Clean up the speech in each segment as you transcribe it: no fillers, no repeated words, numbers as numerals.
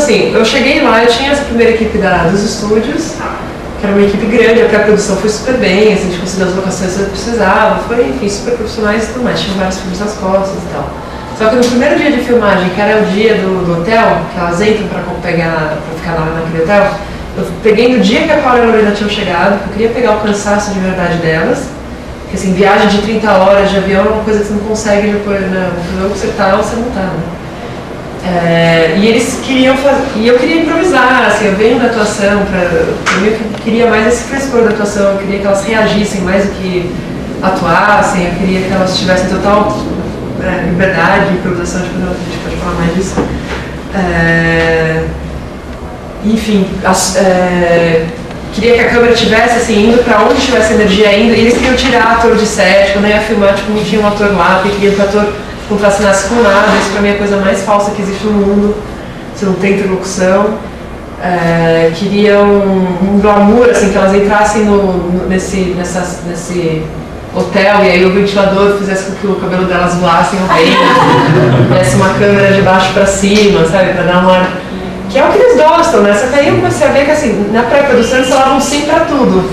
assim, eu cheguei lá, eu tinha essa primeira equipe dos estúdios, que era uma equipe grande, a pré-produção foi super bem, assim, a gente conseguiu as locações que eu precisava, foi, enfim, super profissionais e tudo mais, tinha vários filmes nas costas e tal. Só que no primeiro dia de filmagem, que era o dia do hotel, que elas entram pra ficar lá naquele hotel, eu peguei no dia que a Paula e a Lorena tinham chegado, porque eu queria pegar o cansaço de verdade delas, porque assim, viagem de 30 horas de avião é uma coisa que você não consegue depois, né, ou você tá ou você não tá, né? E eles queriam fazer, e eu queria improvisar, assim, eu venho da atuação, eu queria mais esse frescor da atuação, eu queria que elas reagissem mais do que atuassem, eu queria que elas tivessem total liberdade, improvisação, tipo, a gente pode falar mais disso. Enfim, queria que a câmera estivesse assim, indo para onde tivesse energia indo, e eles queriam tirar ator de set, quando eu ia filmar, tipo, não tinha um ator lá, porque queria que o ator contracenasse com nada, isso pra mim é a coisa mais falsa que existe no mundo, você não tem interlocução. Queriam um glamour, assim, que elas entrassem nesse hotel e aí o ventilador fizesse com que o cabelo delas voasse ao vento, desse uma câmera de baixo pra cima, sabe, pra dar uma... Que é o que eles gostam, né? Só que aí eu comecei a ver que, assim, na pré-produção eles falavam sim pra tudo.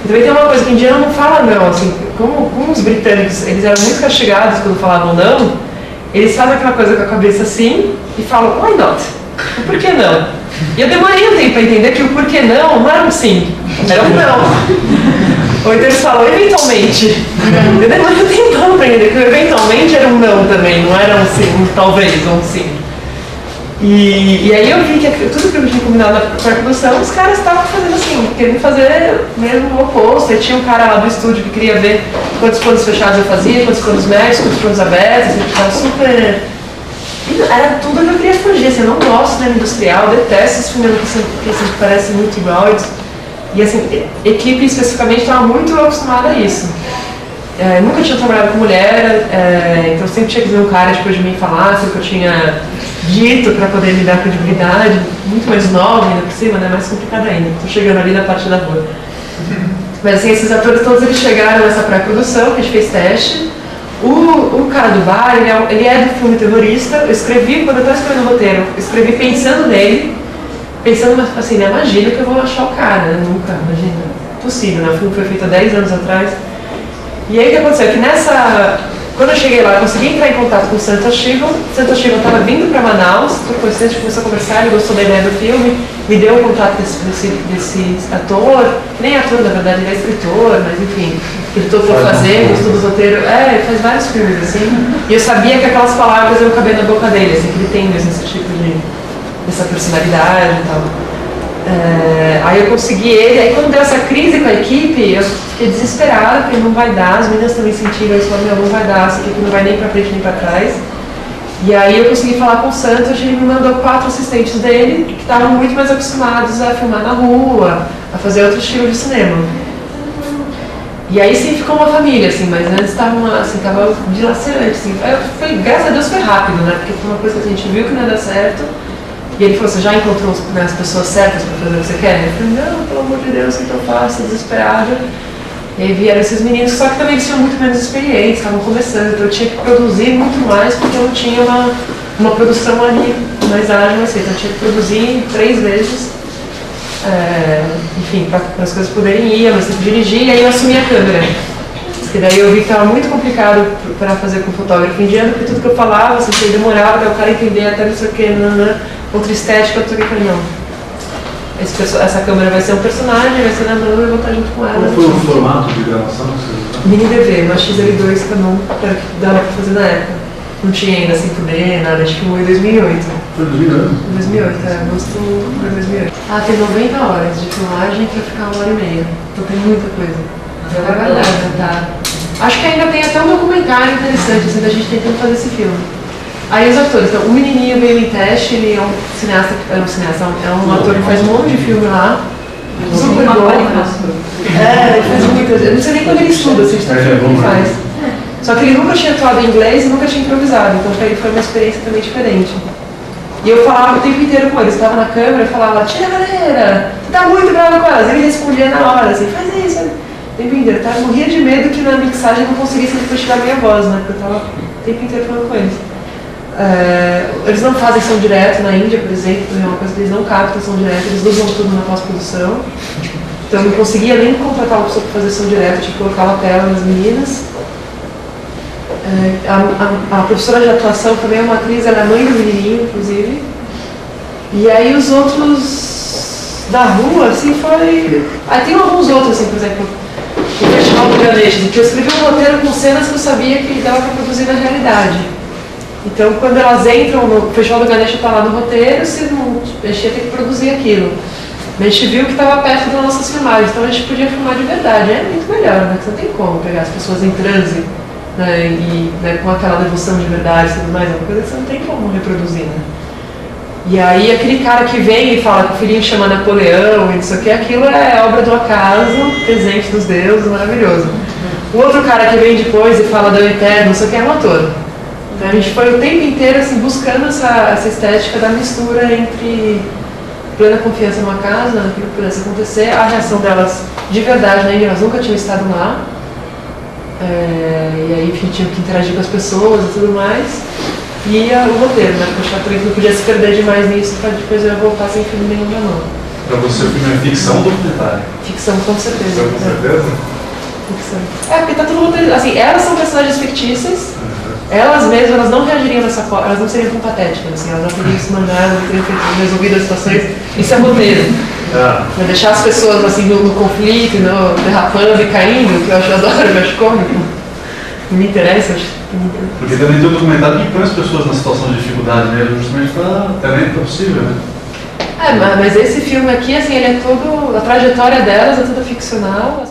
E também tem uma coisa que em dia não fala não, assim, como os britânicos, eles eram muito castigados quando falavam não, eles fazem aquela coisa com a cabeça assim e falam, why not? Por que não? E eu demorei um tempo pra entender que o porquê não era um sim, era um não. Ou então eles falam, eventualmente. Eu demorei um tempão pra entender que o eventualmente era um não também, não era um sim, um talvez, ou um sim. E aí eu vi que tudo que eu tinha combinado na pré-produção, os caras estavam fazendo assim, querendo fazer mesmo o oposto. Aí tinha um cara lá do estúdio que queria ver quantos planos fechados eu fazia, quantos planos médios, quantos planos abertos, assim, estava super... Era tudo que eu queria fugir, assim, eu não gosto de cinema industrial, eu detesto esses filmes que assim, parecem muito iguais. E assim, equipe especificamente estava muito acostumada a isso. Nunca tinha trabalhado com mulher, então sempre tinha que ver um cara depois de mim falar o que eu tinha dito para poder me dar credibilidade, muito mais nova ainda por cima, né? Mais complicada ainda, estou chegando ali na parte da rua. Mas assim, esses atores todos eles chegaram nessa pré-produção, que a gente fez teste. O cara do bar, ele é do filme Terrorista, eu escrevi, quando eu estava escrevendo o roteiro, eu escrevi pensando nele, pensando assim, né? Imagina que eu vou achar o cara, né? Nunca, imagina, possível, né? O filme foi feito há 10 anos atrás. E aí o que aconteceu? Que quando eu cheguei lá, eu consegui entrar em contato com o Santos Chivo. O Santos Chivo estava vindo para Manaus, por coincidência, começou a conversar, ele gostou da ideia do filme, me deu um contato desse ator, que nem ator, na verdade, ele é escritor, mas enfim, ele topou fazer, gostou do roteiro, ele faz vários filmes, assim, e eu sabia que aquelas palavras iam caber na boca dele, assim, que ele tem mesmo esse tipo dessa personalidade e tal. Aí eu consegui ele, aí quando deu essa crise com a equipe, eu fiquei desesperada, porque não vai dar, as meninas também sentiram isso, falaram, não vai dar, essa equipe não vai nem pra frente nem pra trás. E aí eu consegui falar com o Santos, ele me mandou 4 assistentes dele, que estavam muito mais acostumados a filmar na rua, a fazer outro estilo de cinema. E aí sim ficou uma família, assim, mas antes tava dilacerante, assim. Graças a Deus foi rápido, né, porque foi uma coisa que a gente viu que não ia dar certo. E ele falou, você já encontrou as pessoas certas para fazer o que você quer? Eu falei, não, pelo amor de Deus, o que eu faço? Desesperada. E aí vieram esses meninos, só que também eles tinham muito menos experiência, estavam começando, então eu tinha que produzir muito mais, porque eu não tinha uma produção ali mais ágil, assim, então eu tinha que produzir 3 vezes, enfim, para as coisas poderem ir, mas tinha que dirigir, e aí eu assumi a câmera. Porque daí eu vi que estava muito complicado para fazer com fotógrafo indiano, porque tudo que eu falava, assim, demorava até o cara entender, até não sei o que, outra estética, eu falei, não. Essa câmera vai ser um personagem, vai ser na mão e eu vou estar junto com ela. Qual foi o formato de gravação que você usou? Mini DV, uma XL2 Canon, que era o que dava para fazer na época. Não tinha ainda 5D, nada, acho que foi em 2008. Foi em 2008? 2008, agosto de 2008. Tem 90 horas de filmagem para ficar 1h30, então tem muita coisa. É verdade, tá? Acho que ainda tem até um documentário interessante, assim, da gente tentando fazer esse filme. Aí os atores, então, o menininho veio em teste, ele é um cineasta, é um ator que faz um monte de filme lá, super bom. Ele faz muitas, eu não sei nem quando ele estuda, assim, de tanto filme que ele faz. Só que ele nunca tinha atuado em inglês e nunca tinha improvisado, então para ele foi uma experiência também diferente. E eu falava o tempo inteiro com ele, eu estava na câmera e falava, tira a galera, você tá muito brava com elas. Ele respondia na hora, assim, faz isso. O tempo inteiro, eu morria de medo que na mixagem eu não conseguisse depois tirar a minha voz, né, porque eu estava o tempo inteiro falando com eles. Eles não fazem som direto na Índia, por exemplo, é uma coisa que eles não captam som direto, eles usam tudo na pós-produção. Então eu não conseguia nem contratar uma pessoa para fazer som direto, eu tinha que colocar uma tela nas meninas. A professora de atuação também é uma atriz, ela é mãe do menininho, inclusive. E aí os outros da rua, assim, foi... Aí tem alguns outros, assim, por exemplo, o Festival do Ganesh, que eu escrevi um roteiro com cenas que eu sabia que dava para produzir na realidade. Então, quando elas entram no Festival do Ganesh, está lá no roteiro, se não, a gente ia ter que produzir aquilo. A gente viu que estava perto das nossas filmagens, então a gente podia filmar de verdade. É muito melhor, né? Porque você não tem como pegar as pessoas em transe, né? E com aquela devoção de verdade e tudo mais, é uma coisa que você não tem como reproduzir, né? E aí aquele cara que vem e fala que o filhinho chama Napoleão e não sei o que, aquilo é obra do acaso, presente dos deuses, maravilhoso. O outro cara que vem depois e fala da Eterno, não sei o que, é um ator. Então a gente foi o tempo inteiro assim, buscando essa estética da mistura entre plena confiança no acaso, naquilo que pudesse acontecer, a reação delas de verdade, né? Elas nunca tinham estado lá. E aí, enfim, tinham que interagir com as pessoas e tudo mais. E o roteiro, né? Porque eu achava que não podia se perder demais nisso para depois eu voltar sem filme nenhum na mão. Para você o filme é ficção ou documentário? Ficção, com certeza. Ficção, com certeza? Ficção. Porque tá tudo roteiro. Assim, elas são personagens fictícias, elas mesmas, elas não reagiriam dessa forma, elas não seriam tão patéticas, assim, elas não teriam se mandado, não teriam resolvido as situações. Isso é roteiro. Pra deixar as pessoas assim no conflito, derrapando e caindo, que eu adoro, eu acho cômico. Não me interessa, eu acho. Porque também tem um documentário que põe as pessoas na situação de dificuldade mesmo, justamente para talento possível, né? Mas esse filme aqui, assim, ele é todo. A trajetória delas é toda ficcional.